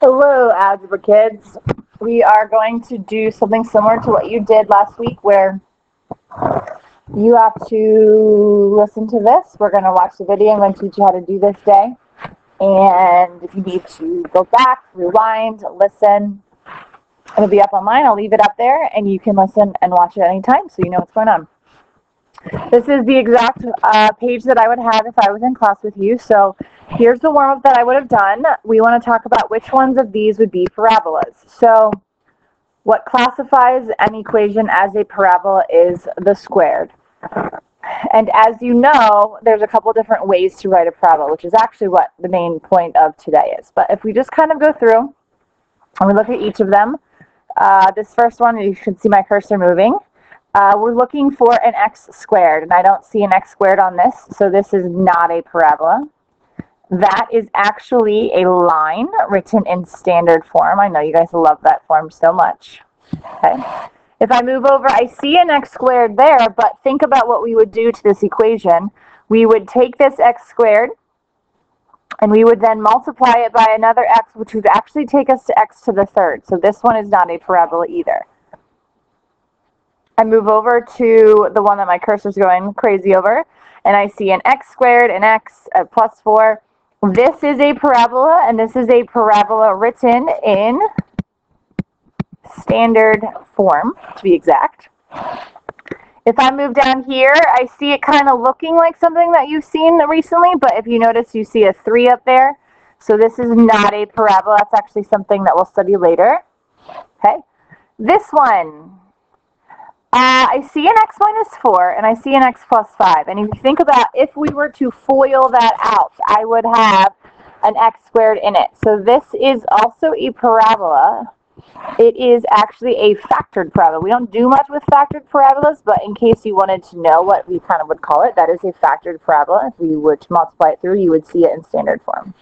Hello, algebra kids. We are going to do something similar to what you did last week where you have to listen to this. We're going to watch the video. I'm going to teach you how to do this day. And if you need to go back, rewind, listen, it'll be up online. I'll leave it up there, and you can listen and watch it anytime so you know what's going on. This is the exact page that I would have if I was in class with you. So here's the warm-up that I would have done. We want to talk about which ones of these would be parabolas. So what classifies an equation as a parabola is the squared. And as you know, there's a couple different ways to write a parabola, which is actually what the main point of today is. But if we just kind of go through and we look at each of them, this first one, you should see my cursor moving. We're looking for an x squared, and I don't see an x squared on this, so this is not a parabola. That is actually a line written in standard form. I know you guys love that form so much. Okay. If I move over, I see an x squared there, but think about what we would do to this equation. We would take this x squared, and we would then multiply it by another x, which would actually take us to x to the third. So this one is not a parabola either. I move over to the one that my cursor's going crazy over, and I see an x squared, an x, plus 4. This is a parabola, and this is a parabola written in standard form, to be exact. If I move down here, I see it kind of looking like something that you've seen recently, but if you notice, you see a 3 up there. So this is not a parabola. That's actually something that we'll study later. Okay. This one. I see an x minus 4, and I see an x plus 5. And if you think about if we were to FOIL that out, I would have an x squared in it. So this is also a parabola. It is actually a factored parabola. We don't do much with factored parabolas, but in case you wanted to know what we kind of would call it, that is a factored parabola. If we were to multiply it through, you would see it in standard form.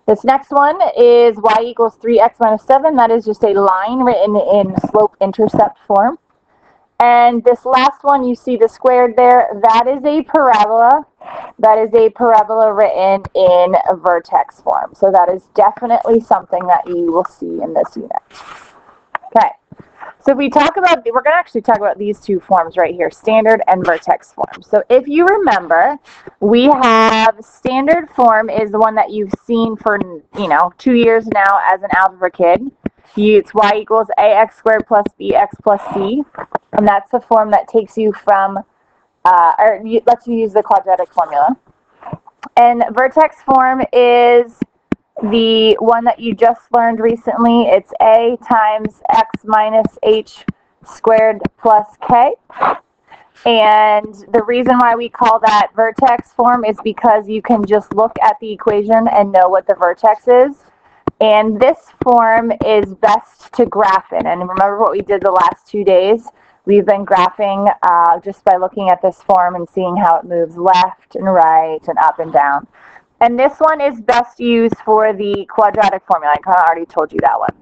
This next one is y equals 3x minus 7. That is just a line written in slope-intercept form. And this last one, you see the squared there. That is a parabola. That is a parabola written in a vertex form. So that is definitely something that you will see in this unit. Okay. So if we talk about, we're going to actually talk about these two forms right here, standard and vertex form. So if you remember, we have standard form is the one that you've seen for, 2 years now as an algebra kid. It's y equals ax squared plus bx plus c. And that's the form that takes you from, lets you use the quadratic formula. And vertex form is the one that you just learned recently. It's a times x minus h squared plus k. And the reason why we call that vertex form is because you can just look at the equation and know what the vertex is. And this form is best to graph in. And remember what we did the last 2 days? We've been graphing just by looking at this form and seeing how it moves left and right and up and down. And this one is best used for the quadratic formula. I kind of already told you that one.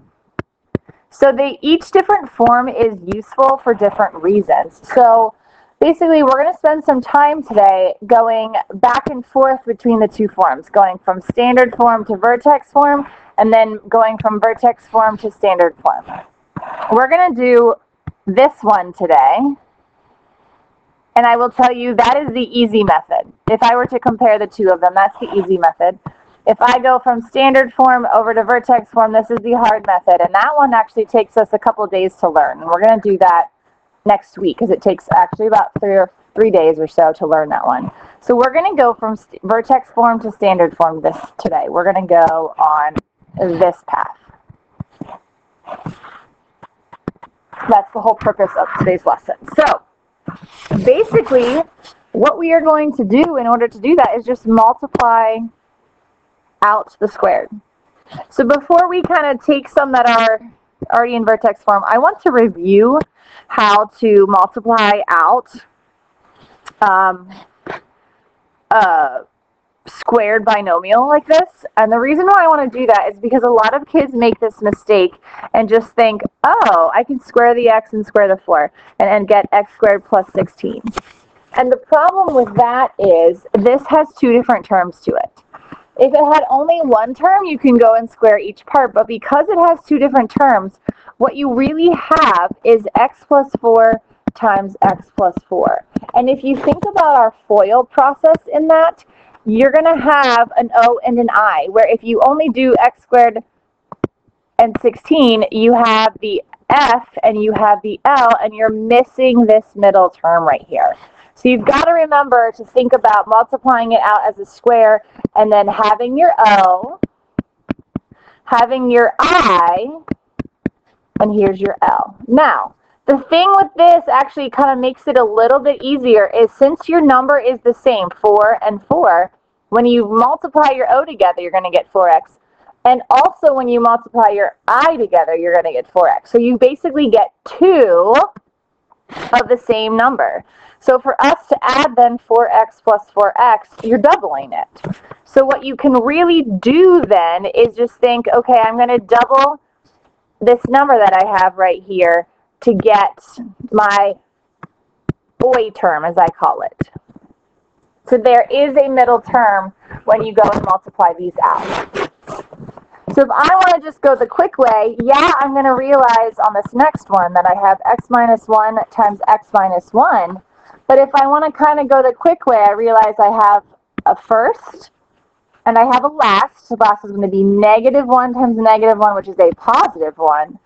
So each different form is useful for different reasons. So basically, we're going to spend some time today going back and forth between the two forms, going from standard form to vertex form, and then going from vertex form to standard form. We're going to do this one today. And I will tell you that is the easy method. If I were to compare the two of them, that's the easy method. If I go from standard form over to vertex form, this is the hard method. And that one actually takes us a couple days to learn. And we're going to do that next week because it takes actually about 3 days or so to learn that one. So we're going to go from vertex form to standard form today. We're going to go on this path. That's the whole purpose of today's lesson. So basically, what we are going to do in order to do that is just multiply out the squared. So before we kind of take some that are already in vertex form, I want to review how to multiply out squared binomial like this. And the reason why I want to do that is because a lot of kids make this mistake and just think, oh, I can square the x and square the 4 and get x squared plus 16. And the problem with that is this has two different terms to it. If it had only one term, you can go and square each part, but because it has two different terms, what you really have is x plus 4 times x plus 4. And if you think about our FOIL process in that, you're going to have an O and an I, where if you only do x squared and 16, you have the F and you have the L, and you're missing this middle term right here. So you've got to remember to think about multiplying it out as a square and then having your O, having your I, and here's your L. Now, the thing with this actually kind of makes it a little bit easier is since your number is the same, 4 and 4, when you multiply your O together, you're going to get 4x. And also when you multiply your I together, you're going to get 4x. So you basically get 2 of the same number. So for us to add then 4x plus 4x, you're doubling it. So what you can really do then is just think, okay, I'm going to double this number that I have right here to get my OI term, as I call it. So there is a middle term when you go and multiply these out. So if I want to just go the quick way, yeah, I'm going to realize on this next one that I have x minus 1 times x minus 1. But if I want to kind of go the quick way, I realize I have a first and I have a last. So last is going to be negative 1 times negative 1, which is a positive 1.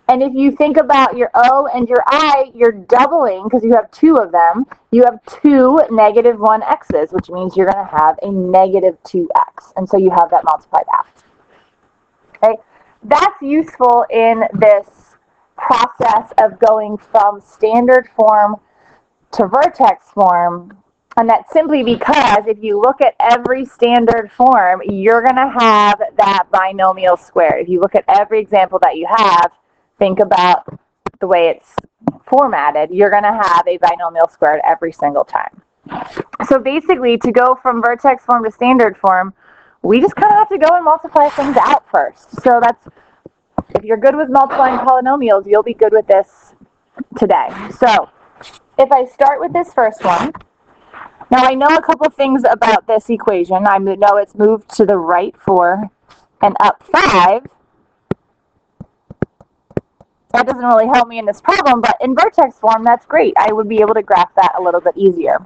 And if you think about your O and your I, you're doubling because you have 2 of them. You have 2 negative 1 x's, which means you're going to have a negative 2x. And so you have that multiplied out. Okay, that's useful in this process of going from standard form to vertex form, and that's simply because if you look at every standard form, you're going to have that binomial squared. If you look at every example that you have, think about the way it's formatted, you're going to have a binomial squared every single time. So basically, to go from vertex form to standard form, we just kind of have to go and multiply things out first. So that's, if you're good with multiplying polynomials, you'll be good with this today. So if I start with this first one, now I know a couple things about this equation. I know it's moved to the right 4 and up 5. That doesn't really help me in this problem, but in vertex form, that's great. I would be able to graph that a little bit easier.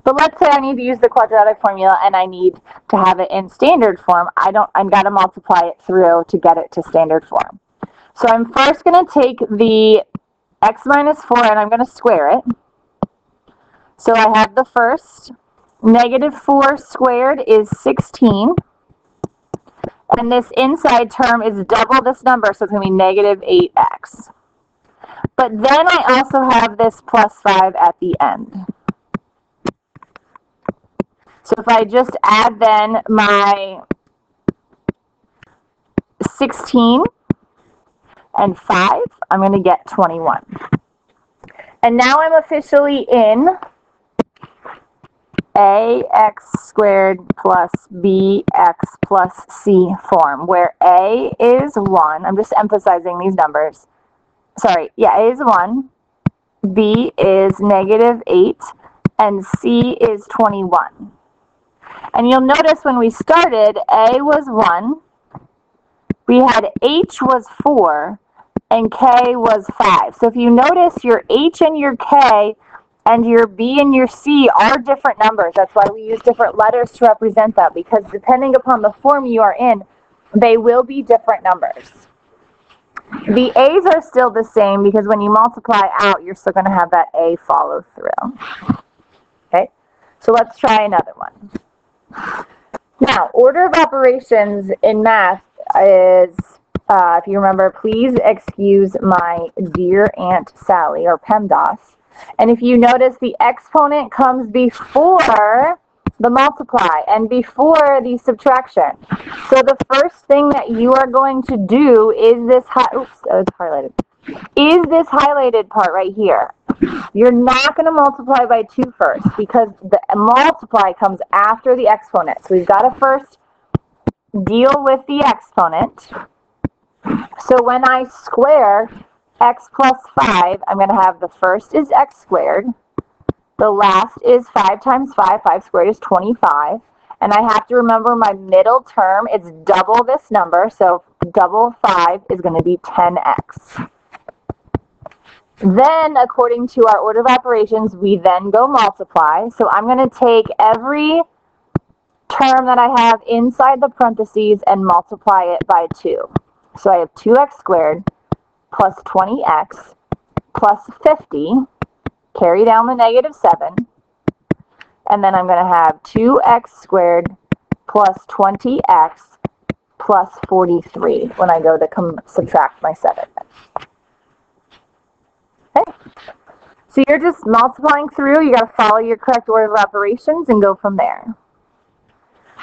But let's say I need to use the quadratic formula and I need to have it in standard form. I've got to multiply it through to get it to standard form. So I'm first going to take the x minus 4 and I'm going to square it. So I have the first, negative 4 squared is 16. And this inside term is double this number, so it's going to be negative 8x. But then I also have this plus 5 at the end. So if I just add then my 16 and 5, I'm going to get 21. And now I'm officially in ax squared plus bx plus c form, where a is 1. I'm just emphasizing these numbers. Sorry, yeah, a is 1, b is negative 8, and c is 21. And you'll notice when we started, A was 1, we had H was 4, and K was 5. So if you notice, your H and your K and your B and your C are different numbers. That's why we use different letters to represent that, because depending upon the form you are in, they will be different numbers. The A's are still the same because when you multiply out, you're still going to have that A follow through. Okay, so let's try another one. Now, order of operations in math is, if you remember, please excuse my dear Aunt Sally, or Pemdas. And if you notice, the exponent comes before the multiply and before the subtraction. So the first thing that you are going to do is this, it's highlighted, is this highlighted part right here. You're not going to multiply by 2 first, because the multiply comes after the exponent. So we've got to first deal with the exponent. So when I square x plus 5, I'm going to have the first is x squared. The last is 5 times 5. 5 squared is 25. And I have to remember my middle term, it's double this number, so double 5 is going to be 10x. Then, according to our order of operations, we then go multiply. So I'm going to take every term that I have inside the parentheses and multiply it by 2. So I have 2x squared plus 20x plus 50, carry down the negative 7, and then I'm going to have 2x squared plus 20x plus 43 when I go to subtract my 7. Okay, so you're just multiplying through. You got to follow your correct order of operations and go from there.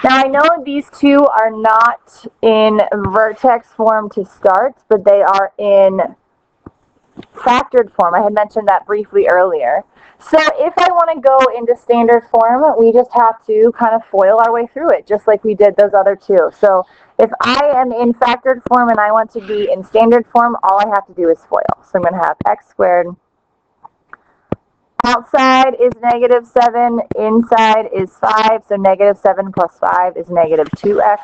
Now I know these two are not in vertex form to start, but they are in factored form. I had mentioned that briefly earlier. So if I want to go into standard form, we just have to kind of FOIL our way through it, just like we did those other two. So if I am in factored form and I want to be in standard form, all I have to do is FOIL. So I'm going to have x squared. Outside is negative 7, inside is 5, so negative 7 plus 5 is negative 2x,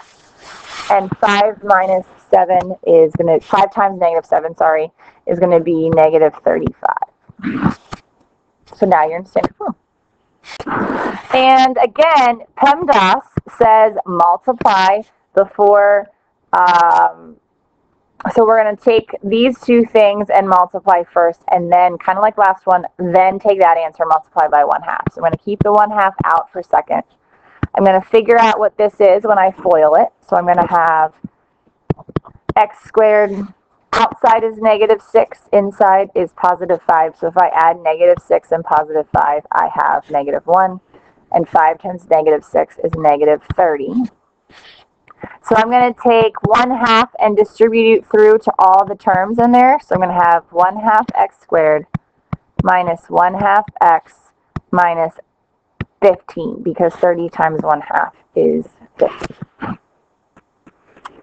and 5 minus 7 is going to, 5 times negative 7, sorry, is going to be negative 35. So now you're in standard form. And again, Pemdas says multiply before, so we're going to take these two things and multiply first, and then, kind of like last one, then take that answer, multiply by 1/2. So I'm going to keep the 1/2 out for a second. I'm going to figure out what this is when I FOIL it. So I'm going to have x squared, outside is negative 6, inside is positive 5. So if I add negative 6 and positive 5, I have negative 1. And 5 times negative 6 is negative 30. So I'm going to take 1/2 and distribute it through to all the terms in there. So I'm going to have 1/2 x squared minus 1/2 x minus 15, because 30 times 1/2 is 15.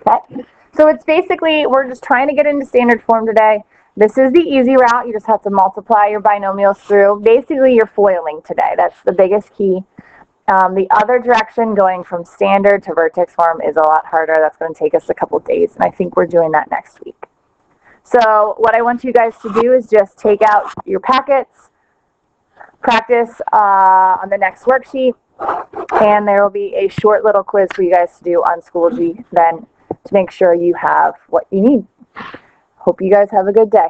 Okay, so it's basically, we're just trying to get into standard form today. This is the easy route. You just have to multiply your binomials through. Basically, you're FOILing today. That's the biggest key. The other direction, going from standard to vertex form, is a lot harder. That's going to take us a couple days, and I think we're doing that next week. So what I want you guys to do is just take out your packets, practice on the next worksheet, and there will be a short little quiz for you guys to do on Schoology then to make sure you have what you need. Hope you guys have a good day.